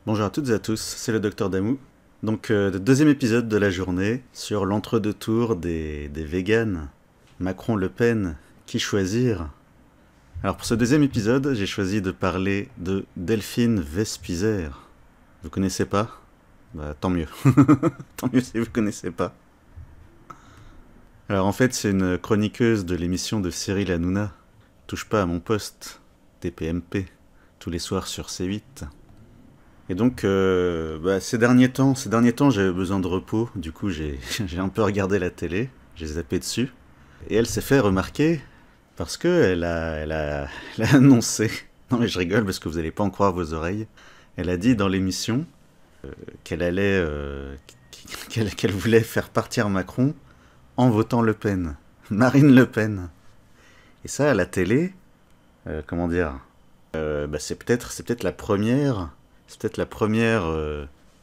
Bonjour à toutes et à tous, c'est le Docteur Damou. Donc, le deuxième épisode de la journée sur l'entre-deux tours des véganes. Macron-Le Pen, qui choisir? Alors, pour ce deuxième épisode, j'ai choisi de parler de Delphine Vespizer. Vous connaissez pas? Bah, tant mieux. Tant mieux si vous connaissez pas. Alors, en fait, c'est une chroniqueuse de l'émission de Cyril Hanouna. Touche pas à mon poste, TPMP, tous les soirs sur C8. Et donc, ces derniers temps, j'avais besoin de repos. Du coup, j'ai un peu regardé la télé, j'ai zappé dessus. Et elle s'est fait remarquer parce que elle a annoncé. Non mais je rigole parce que vous n'allez pas en croire vos oreilles. Elle a dit dans l'émission qu'elle allait, qu'elle voulait faire partir Macron en votant Le Pen, Marine Le Pen. Et ça, à la télé, comment dire, c'est peut-être la première. C'est peut-être la première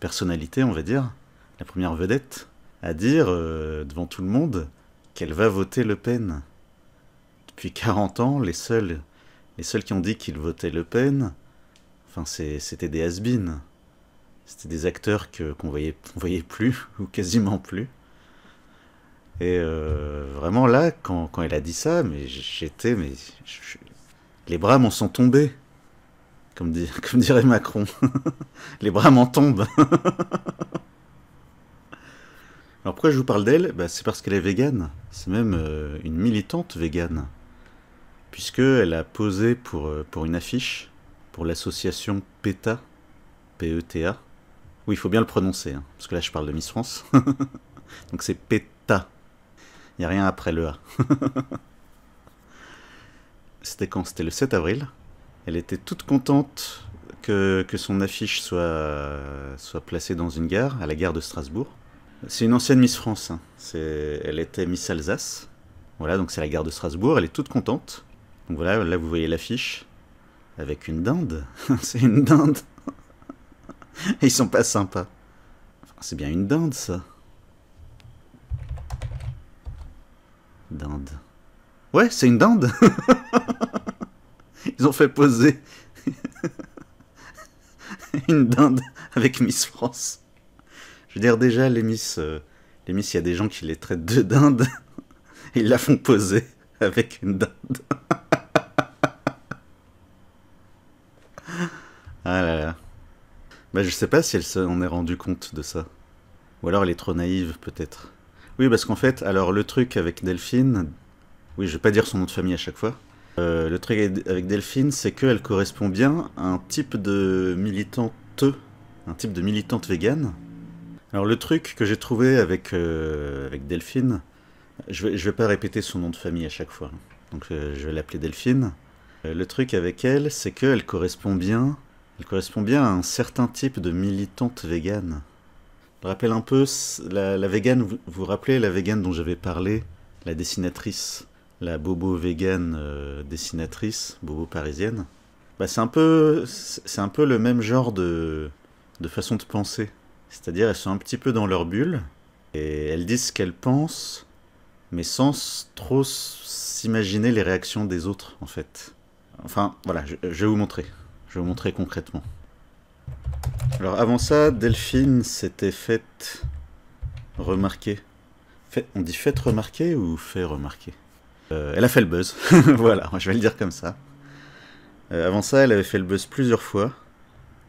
personnalité, on va dire, la première vedette, à dire devant tout le monde qu'elle va voter Le Pen. Depuis 40 ans, les seuls qui ont dit qu'ils votaient Le Pen, enfin, c'était des has-beens. C'était des acteurs qu'on voyait plus, ou quasiment plus. Et vraiment là, quand elle a dit ça, mais les bras m'en sont tombés. Comme dirait Macron. Les bras m'en tombent. Alors pourquoi je vous parle d'elle? C'est parce qu'elle est végane. C'est même une militante végane. Puisqu'elle a posé pour une affiche pour l'association PETA. P-E-T-A. Oui, il faut bien le prononcer, hein, parce que là je parle de Miss France. Donc c'est PETA. Il n'y a rien après le A. C'était quand? C'était le 7 avril. Elle était toute contente que son affiche soit placée dans une gare, à la gare de Strasbourg. C'est une ancienne Miss France. Hein. Elle était Miss Alsace. Voilà, donc c'est la gare de Strasbourg. Elle est toute contente. Donc voilà, là vous voyez l'affiche. Avec une dinde. C'est une dinde. Et ils sont pas sympas. Enfin, c'est bien une dinde, ça. Dinde. Ouais, c'est une dinde. Ils ont fait poser une dinde avec Miss France. Je veux dire, déjà, les Miss, il y a des gens qui les traitent de dinde et ils la font poser avec une dinde. Ah là là. Je sais pas si elle s'en est rendue compte de ça. Ou alors elle est trop naïve, peut-être. Oui, parce qu'en fait, alors le truc avec Delphine... Oui, je vais pas dire son nom de famille à chaque fois. Le truc avec Delphine, c'est qu'elle correspond bien à un type de militante végane. Alors le truc que j'ai trouvé avec Delphine, je vais pas répéter son nom de famille à chaque fois, donc je vais l'appeler Delphine. Le truc avec elle, c'est qu'elle correspond bien à un certain type de militante végane. Je rappelle un peu la végane, vous vous rappelez la végane dont j'avais parlé, la dessinatrice, la bobo végane dessinatrice, bobo parisienne. C'est un peu le même genre de façon de penser. C'est-à-dire, elles sont un petit peu dans leur bulle, et elles disent ce qu'elles pensent, mais sans trop s'imaginer les réactions des autres, en fait. Enfin, voilà, je vais vous montrer. Je vais vous montrer concrètement. Alors, avant ça, Delphine s'était faite remarquer. On dit fait remarquer ou fait remarquer? Elle a fait le buzz. Voilà, je vais le dire comme ça. Avant ça, elle avait fait le buzz plusieurs fois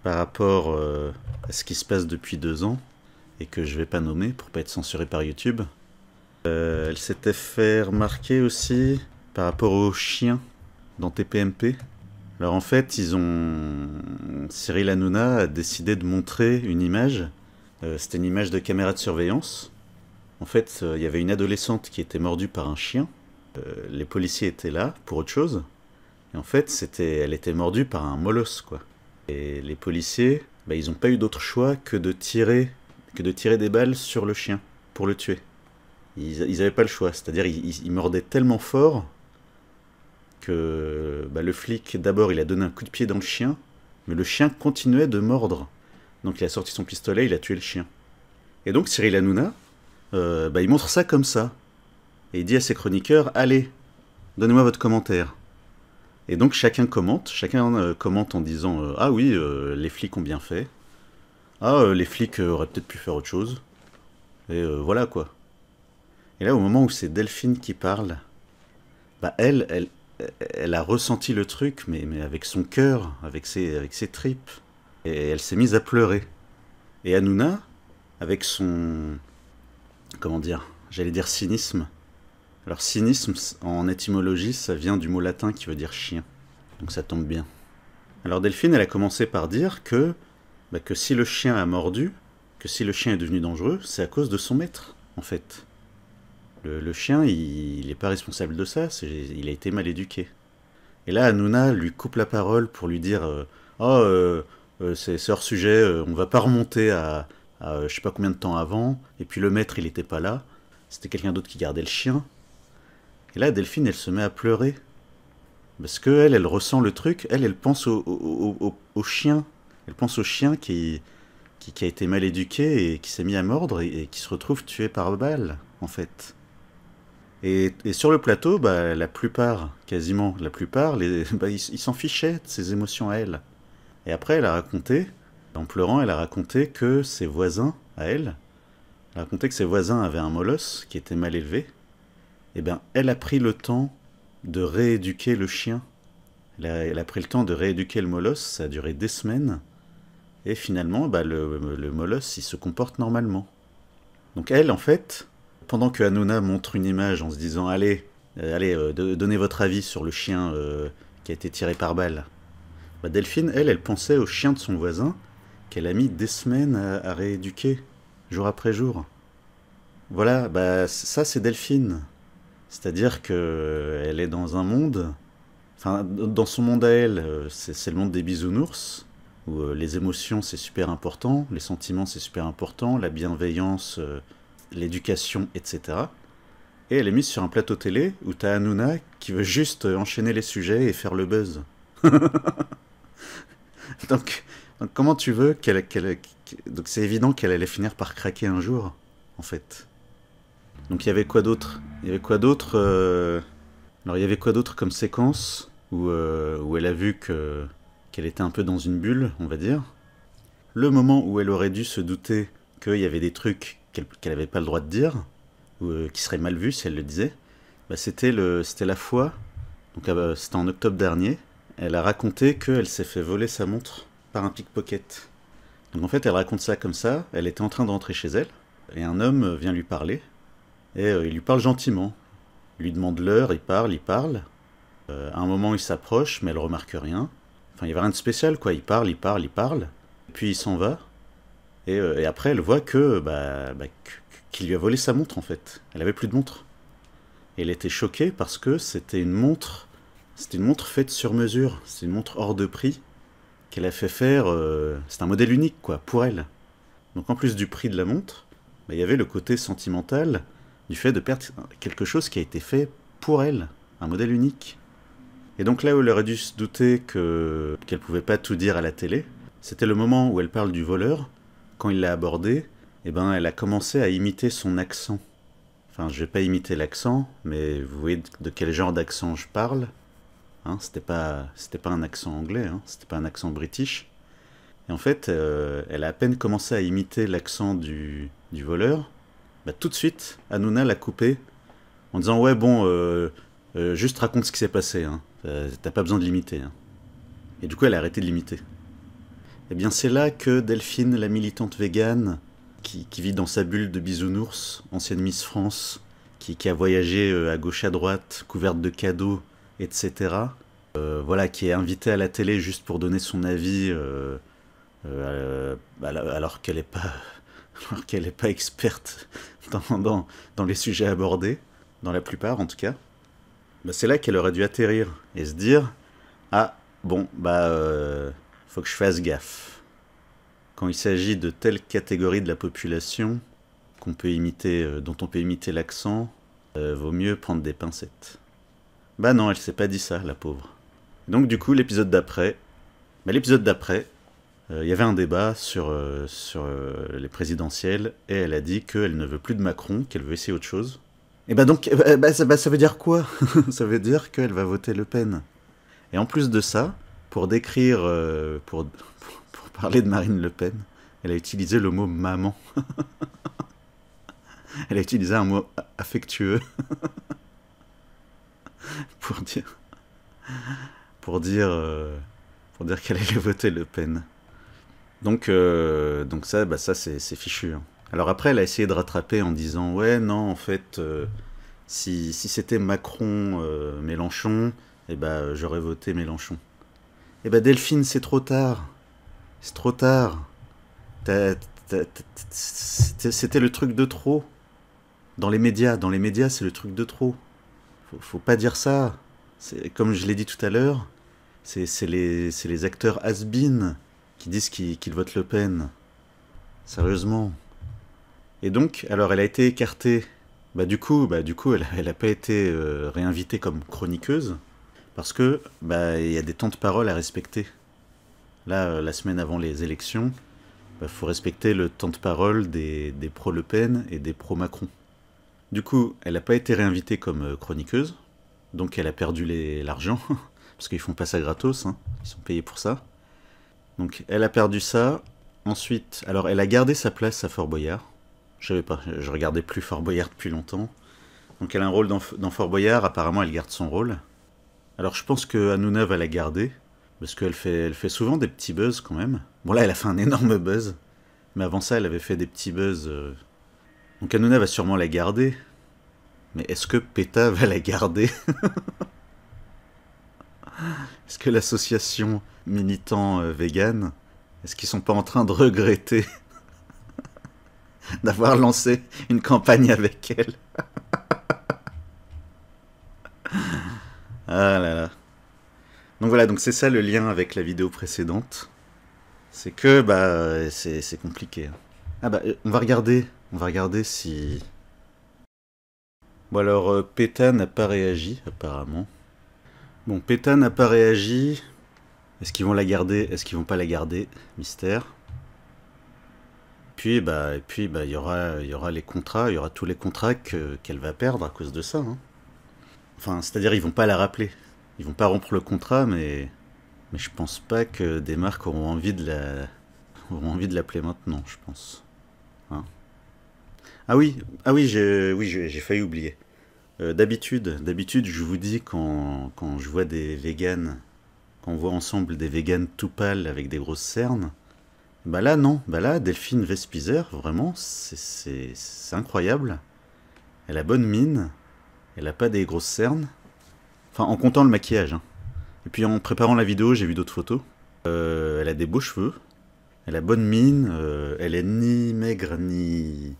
par rapport à ce qui se passe depuis 2 ans et que je vais pas nommer pour pas être censuré par YouTube. Elle s'était fait remarquer aussi par rapport aux chiens dans TPMP. Alors en fait, Cyril Hanouna a décidé de montrer une image. C'était une image de caméra de surveillance. En fait, il y avait une adolescente qui était mordue par un chien. Les policiers étaient là pour autre chose. Et en fait, elle était mordue par un molosse, quoi. Et les policiers, ils n'ont pas eu d'autre choix que de tirer des balles sur le chien pour le tuer. Ils n'avaient pas le choix. C'est-à-dire, ils mordaient tellement fort que le flic, d'abord, il a donné un coup de pied dans le chien, mais le chien continuait de mordre. Donc il a sorti son pistolet, il a tué le chien. Et donc Cyril Hanouna, il montre ça comme ça. Et il dit à ses chroniqueurs, allez, donnez-moi votre commentaire. Et donc chacun commente en disant, ah oui, les flics ont bien fait. Ah, les flics auraient peut-être pu faire autre chose. Et voilà quoi. Et là, au moment où c'est Delphine qui parle, bah elle a ressenti le truc, mais avec son cœur, avec ses tripes. Et elle s'est mise à pleurer. Et Hanouna, avec son... Comment dire? J'allais dire cynisme. Alors cynisme, en étymologie, ça vient du mot latin qui veut dire chien. Donc ça tombe bien. Alors Delphine, elle a commencé par dire que si le chien a mordu, que si le chien est devenu dangereux, c'est à cause de son maître, en fait. Le chien, il n'est pas responsable de ça, il a été mal éduqué. Et là, Hanouna lui coupe la parole pour lui dire Oh, c'est hors sujet, on va pas remonter à je sais pas combien de temps avant, et puis le maître, il était pas là, c'était quelqu'un d'autre qui gardait le chien. Et là, Delphine, elle se met à pleurer. Parce que elle ressent le truc, elle pense au chien. Elle pense au chien qui a été mal éduqué et qui s'est mis à mordre et qui se retrouve tué par balle, en fait. Et sur le plateau, bah, la plupart, quasiment la plupart, bah, ils s'en fichaient de ses émotions à elle. Et après, elle a raconté, en pleurant, elle a raconté que ses voisins, à elle, elle a raconté que ses voisins avaient un molosse qui était mal élevé. Et bien, elle a pris le temps de rééduquer le chien. Elle a pris le temps de rééduquer le molosse, ça a duré des semaines. Et finalement, bah, le molosse, il se comporte normalement. Donc elle, en fait, pendant que Hanouna montre une image en se disant allez, donnez votre avis sur le chien qui a été tiré par balle, bah Delphine, elle pensait au chien de son voisin qu'elle a mis des semaines à rééduquer, jour après jour. Voilà, bah ça c'est Delphine. C'est-à-dire que elle est dans un monde, enfin dans son monde à elle, c'est le monde des bisounours, où les émotions c'est super important, les sentiments c'est super important, la bienveillance, l'éducation, etc. Et elle est mise sur un plateau télé où t'as Hanouna qui veut juste enchaîner les sujets et faire le buzz. donc, donc comment tu veux donc c'est évident qu'elle allait finir par craquer un jour, en fait. Donc il y avait quoi d'autre? Il y avait quoi d'autre Alors il y avait quoi d'autre comme séquence où elle a vu qu'elle était un peu dans une bulle, on va dire. Le moment où elle aurait dû se douter qu'il y avait des trucs qu'elle n'avait pas le droit de dire, ou qui seraient mal vus si elle le disait, bah c'était la fois, donc c'était en octobre dernier, elle a raconté qu'elle s'est fait voler sa montre par un pickpocket. Donc en fait elle raconte ça comme ça, elle était en train de rentrer chez elle, et un homme vient lui parler, et il lui parle gentiment. Il lui demande l'heure, il parle. À un moment il s'approche, mais elle remarque rien. Enfin il n'y avait rien de spécial quoi, il parle. Et puis il s'en va. Et après, elle voit qu'il lui a volé sa montre en fait. Elle avait plus de montre. Et elle était choquée parce que c'était une montre faite sur mesure. C'est une montre hors de prix qu'elle a fait faire. C'est un modèle unique quoi, pour elle. Donc en plus du prix de la montre, bah, il y avait le côté sentimental du fait de perdre quelque chose qui a été fait pour elle, un modèle unique. Et donc là où elle aurait dû se douter qu'elle pouvait pas tout dire à la télé, c'était le moment où elle parle du voleur. Quand il l'a abordée, eh ben, elle a commencé à imiter son accent. Enfin, je vais pas imiter l'accent, mais vous voyez de quel genre d'accent je parle. Hein, c'était pas un accent anglais, hein, c'était pas un accent british. Et en fait, elle a à peine commencé à imiter l'accent du voleur. Bah, tout de suite, Hanouna l'a coupé en disant ouais bon, juste raconte ce qui s'est passé. Hein. T'as pas besoin de l'imiter. Hein. Et du coup, elle a arrêté de l'imiter. Eh bien, c'est là que Delphine, la militante végane, qui vit dans sa bulle de bisounours, ancienne Miss France, qui a voyagé à gauche à droite, couverte de cadeaux, etc. Voilà, qui est invitée à la télé juste pour donner son avis, alors qu'elle n'est pas, alors qu'elle n'est pas experte dans les sujets abordés, dans la plupart en tout cas. Bah, c'est là qu'elle aurait dû atterrir et se dire ah bon faut que je fasse gaffe. Quand il s'agit de telle catégorie de la population dont on peut imiter l'accent, vaut mieux prendre des pincettes. Bah non, elle s'est pas dit ça, la pauvre. Donc du coup, l'épisode d'après, il y avait un débat sur les présidentielles, et elle a dit qu'elle ne veut plus de Macron, qu'elle veut essayer autre chose. Et bah donc, ça veut dire quoi? Ça veut dire qu'elle va voter Le Pen. Et en plus de ça, pour parler de Marine Le Pen, elle a utilisé le mot maman. Elle a utilisé un mot affectueux pour dire, pour dire, pour dire qu'elle allait voter Le Pen. Donc ça, bah ça c'est fichu. Hein. Alors après, elle a essayé de rattraper en disant ouais non en fait, si c'était Macron Mélenchon, eh ben j'aurais voté Mélenchon. Eh ben Delphine, c'est trop tard. C'est trop tard. C'était le truc de trop. Dans les médias, c'est le truc de trop. Faut pas dire ça. Comme je l'ai dit tout à l'heure, c'est les acteurs has-been qui disent qu'ils votent Le Pen. Sérieusement. Et donc, alors elle a été écartée. Du coup, elle a pas été réinvitée comme chroniqueuse parce que il y a des temps de parole à respecter. Là, la semaine avant les élections, faut respecter le temps de parole des pro-Le Pen et des pro-Macron. Du coup, elle n'a pas été réinvitée comme chroniqueuse, donc elle a perdu l'argent, parce qu'ils font pas ça gratos, hein, ils sont payés pour ça. Donc elle a perdu ça. Ensuite, alors elle a gardé sa place à Fort Boyard. Je savais pas, je regardais plus Fort Boyard depuis longtemps. Donc elle a un rôle dans Fort Boyard, apparemment elle garde son rôle. Alors je pense que Hanouna va la garder, parce qu'elle fait souvent des petits buzz quand même. Bon là elle a fait un énorme buzz, mais avant ça elle avait fait des petits buzz. Donc Hanouna va sûrement la garder. Mais est-ce que PETA va la garder? Est-ce que l'association militant vegan, est-ce qu'ils sont pas en train de regretter d'avoir lancé une campagne avec elle? Ah là là. Donc voilà, donc c'est ça le lien avec la vidéo précédente. C'est que c'est compliqué. Ah on va regarder si... Bon alors, PETA n'a pas réagi, apparemment. Bon, PETA n'a pas réagi. Est-ce qu'ils vont la garder? Est-ce qu'ils vont pas la garder? Mystère. Puis, il y aura les contrats, il y aura tous les contrats qu'elle va perdre à cause de ça. Hein. Enfin, c'est-à-dire, ils vont pas la rappeler. Ils vont pas rompre le contrat, mais je pense pas que des marques auront envie de l'appeler maintenant, je pense. Hein. Ah oui, j'ai failli oublier. D'habitude, je vous dis quand je vois des véganes, quand on voit ensemble des véganes tout pâles avec des grosses cernes, bah là non, bah là Delphine Vespizer, vraiment, c'est incroyable. Elle a bonne mine, elle a pas des grosses cernes, enfin en comptant le maquillage. Hein. Et puis en préparant la vidéo, j'ai vu d'autres photos. Elle a des beaux cheveux, elle a bonne mine, elle est ni maigre ni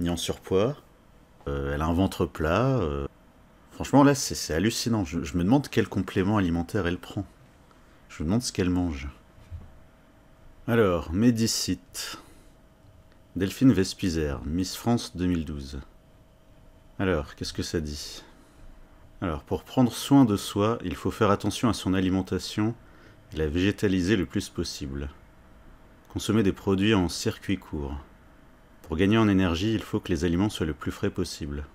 en surpoids. Elle a un ventre plat. Franchement, là, c'est hallucinant. Je me demande quel complément alimentaire elle prend. Je me demande ce qu'elle mange. Alors, Médicite. Delphine Vespizer, Miss France 2012. Alors, qu'est-ce que ça dit? Alors, pour prendre soin de soi, il faut faire attention à son alimentation et la végétaliser le plus possible. Consommer des produits en circuit court. Pour gagner en énergie, il faut que les aliments soient le plus frais possible.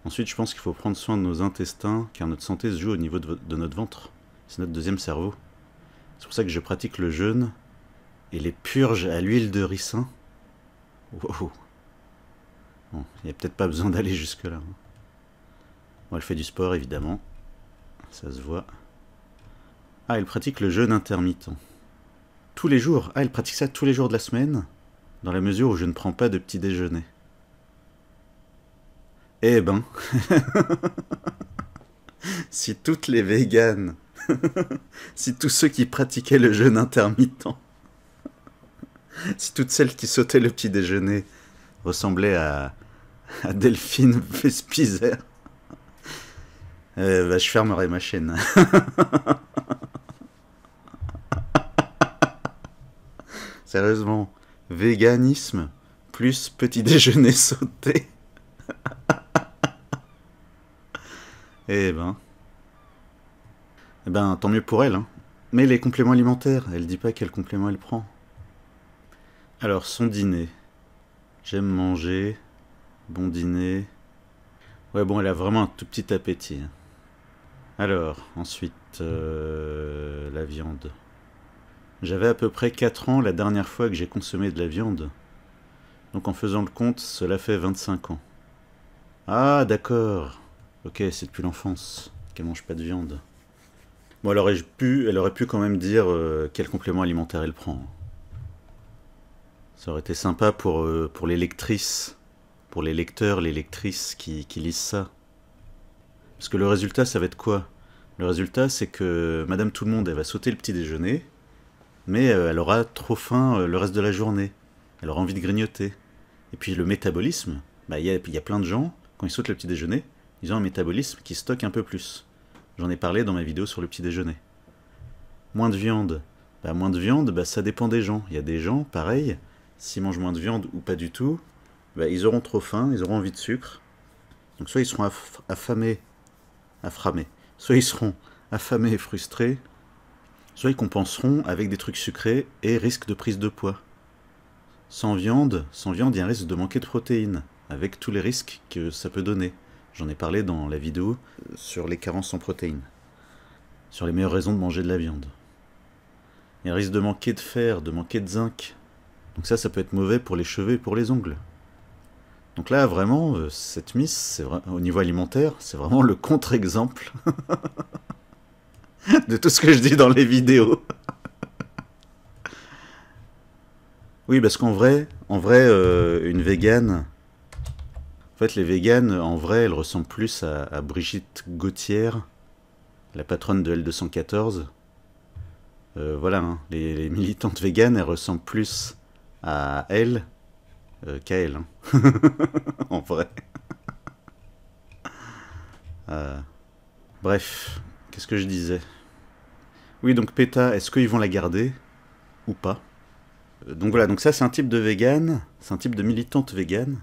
Ensuite, je pense qu'il faut prendre soin de nos intestins, car notre santé se joue au niveau de notre ventre. C'est notre deuxième cerveau. C'est pour ça que je pratique le jeûne et les purges à l'huile de ricin. Wow. Bon, il n'y a peut-être pas besoin d'aller jusque-là. Bon, elle fait du sport, évidemment. Ça se voit. Ah, elle pratique le jeûne intermittent. Tous les jours. Ah, elle pratique ça tous les jours de la semaine, dans la mesure où je ne prends pas de petit déjeuner. Eh ben, si toutes les véganes, si tous ceux qui pratiquaient le jeûne intermittent, si toutes celles qui sautaient le petit déjeuner ressemblaient à Delphine Vespizer, je fermerai ma chaîne. Sérieusement, véganisme plus petit déjeuner sauté. Eh ben, tant mieux pour elle. Hein. Mais les compléments alimentaires, elle dit pas quel complément elle prend. Alors, son dîner. J'aime manger. Bon dîner. Ouais, bon, elle a vraiment un tout petit appétit. Alors, ensuite, la viande. J'avais à peu près 4 ans la dernière fois que j'ai consommé de la viande. Donc en faisant le compte, cela fait 25 ans. Ah, d'accord. Ok, c'est depuis l'enfance qu'elle mange pas de viande. Bon, elle aurait pu quand même dire quel complément alimentaire elle prend. Ça aurait été sympa pour les lectrices, pour les lecteurs, les lectrices qui lisent ça. Parce que le résultat, ça va être quoi? Le résultat, c'est que Madame Tout-le-Monde, elle va sauter le petit déjeuner, mais elle aura trop faim le reste de la journée. Elle aura envie de grignoter. Et puis le métabolisme, bah, y a plein de gens, quand ils sautent le petit déjeuner, ils ont un métabolisme qui stocke un peu plus. J'en ai parlé dans ma vidéo sur le petit déjeuner. Moins de viande. Bah, moins de viande, bah, ça dépend des gens. Il y a des gens, pareil, s'ils mangent moins de viande ou pas du tout, bah, ils auront trop faim, ils auront envie de sucre. Donc soit ils seront affamés, soit ils seront affamés et frustrés, soit ils compenseront avec des trucs sucrés et risque de prise de poids. Sans viande, il y a un risque de manquer de protéines, avec tous les risques que ça peut donner. J'en ai parlé dans la vidéo sur les carences en protéines, sur les meilleures raisons de manger de la viande. Il y a un risque de manquer de fer, de manquer de zinc. Donc ça peut être mauvais pour les cheveux et pour les ongles. Donc là, vraiment, cette miss, au niveau alimentaire, c'est vraiment le contre-exemple de tout ce que je dis dans les vidéos. Oui, parce qu'en vrai, une végane... En fait, les véganes, en vrai, elles ressemblent plus à Brigitte Gauthier, la patronne de L214. Voilà, hein, les militantes véganes, elles ressemblent plus à elle qu'à elle. Hein. En vrai. Euh, Bref, qu'est-ce que je disais? Oui, donc PETA, est-ce qu'ils vont la garder ou pas? Donc voilà, donc ça c'est un type de végane, c'est un type de militante végane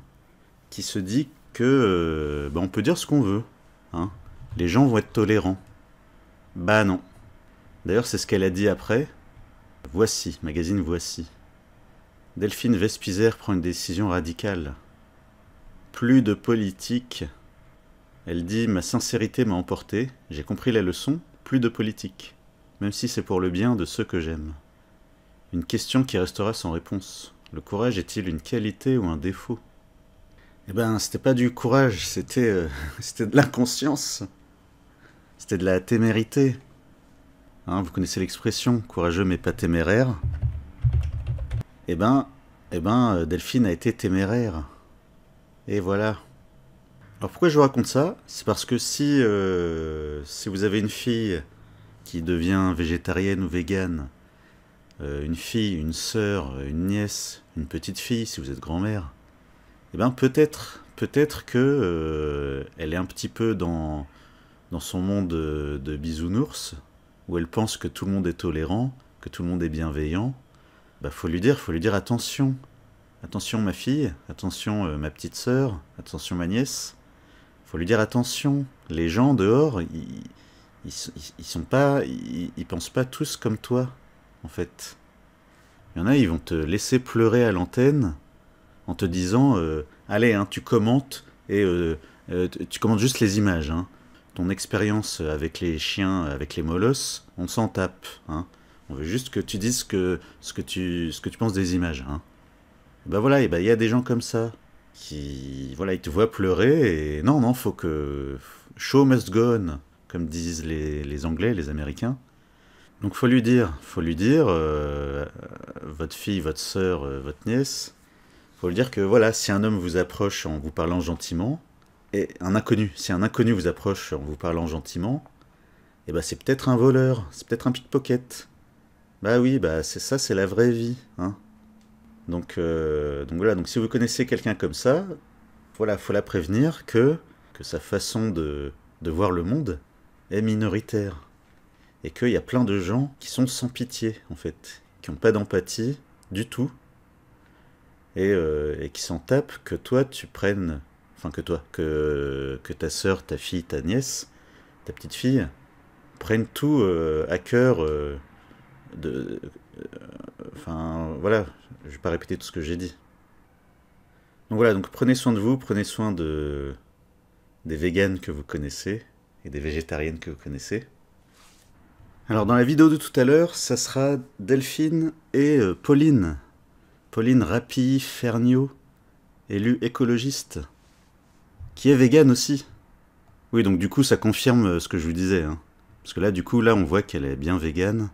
qui se dit que bah, on peut dire ce qu'on veut. Hein. Les gens vont être tolérants. Bah non. D'ailleurs, c'est ce qu'elle a dit après. Voici, magazine Voici. Delphine Vespizer prend une décision radicale. Plus de politique. Elle dit: ma sincérité m'a emporté, j'ai compris la leçon, plus de politique. Même si c'est pour le bien de ceux que j'aime. Une question qui restera sans réponse. Le courage est-il une qualité ou un défaut? Eh ben, c'était pas du courage, c'était de l'inconscience. C'était de la témérité. Hein, vous connaissez l'expression, courageux mais pas téméraire. Eh ben, Delphine a été téméraire. Et voilà. Alors pourquoi je vous raconte ça? C'est parce que si vous avez une fille qui devient végétarienne ou végane, une fille, une sœur, une nièce, une petite fille, si vous êtes grand-mère, eh ben peut-être que elle est un petit peu dans son monde de bisounours, où elle pense que tout le monde est tolérant, que tout le monde est bienveillant. Bah faut lui dire attention, attention ma fille, attention ma petite sœur, attention ma nièce. Faut lui dire attention, les gens dehors, ils pensent pas tous comme toi, en fait. Il y en a, ils vont te laisser pleurer à l'antenne en te disant allez, hein, tu commentes et tu commentes juste les images. Hein. Ton expérience avec les chiens, avec les molosses, on s'en tape. Hein. On veut juste que tu dises ce que tu penses des images. Hein. Et ben voilà, et ben il y a des gens comme ça qui, voilà, ils te voient pleurer et non, faut que show must go on, comme disent les Anglais, les Américains. Donc faut lui dire, votre fille, votre sœur, votre nièce, faut lui dire que voilà, si un homme vous approche en vous parlant gentiment, et si un inconnu vous approche en vous parlant gentiment, eh ben c'est peut-être un voleur, c'est peut-être un pickpocket. Bah oui, bah c'est ça, c'est la vraie vie, hein. Donc voilà, donc si vous connaissez quelqu'un comme ça, voilà, faut la prévenir que sa façon de voir le monde est minoritaire. Et qu'il y a plein de gens qui sont sans pitié, en fait, qui n'ont pas d'empathie du tout, et qui s'en tapent que toi tu prennes, enfin que ta sœur, ta fille, ta nièce, ta petite fille, prennent tout à cœur, enfin voilà, je vais pas répéter tout ce que j'ai dit. Donc voilà, donc prenez soin de vous, prenez soin des véganes que vous connaissez, et des végétariennes que vous connaissez. Alors dans la vidéo de tout à l'heure, ça sera Delphine et Pauline. Pauline Rappi-Ferniaud, élue écologiste, qui est végane aussi. Oui, donc du coup ça confirme ce que je vous disais, hein. Parce que là, du coup, là on voit qu'elle est bien végane,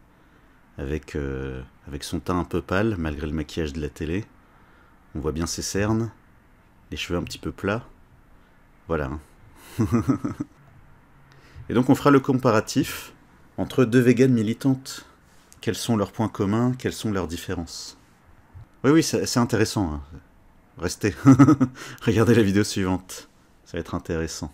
avec son teint un peu pâle, malgré le maquillage de la télé. On voit bien ses cernes, les cheveux un petit peu plats. Voilà. Et donc on fera le comparatif entre deux véganes militantes. Quels sont leurs points communs, quelles sont leurs différences. Oui, oui, c'est intéressant, hein. Restez. Regardez la vidéo suivante. Ça va être intéressant.